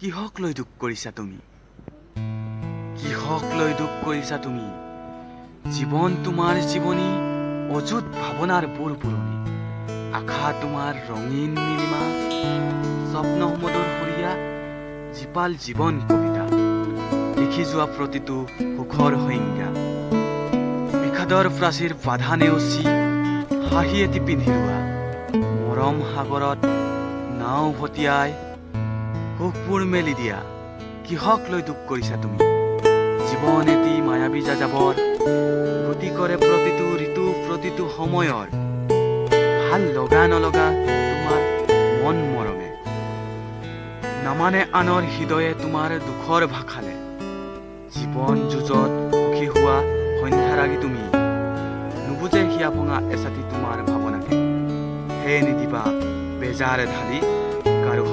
কিহক লৈ দুখ কৰিছা তুমি? কিহক লৈ দুখ কৰিছা তুমি? জীৱন তোমাৰ জীৱনী, অযুত ভাৱনাৰ বোৰ পুৰণি। আশা তোমাৰ ৰঙীন নীলিমা, স্বপ্ন সমুদৰ সৰিয়া, জীপাল জীৱন কবিতা। লিখি যোৱা প্ৰতিটো সুখৰ সংজ্ঞা, বিষাদৰ প্ৰাচীৰ বাধা নেওচি, হাঁহি এটি পিন্ধি ৰোৱা, মৰম সাগৰত নাও ভটিয়াই সুখবোৰ মেলি দিয়া। কিহক লৈ দুখ কৰিছা তুমি? জীৱন এটি মায়াবী যাযাবৰ, গতি কৰে প্ৰতিটো ঋতু প্ৰতিটো সময়ৰ। ভাল লগা নলগা তোমাৰ মন মৰমে, নামানে আনৰ হৃদয়ে তোমাৰ দুখৰ ভাষালে। জীৱন যুঁজত সুখী হোৱা সন্ধ্যাৰাগী তুমি, নুবুজে হিয়া ভঙা এচাতি তোমাৰ ভাৱনাকে। হে নিদিবা বেজাৰ ঢালি কাৰো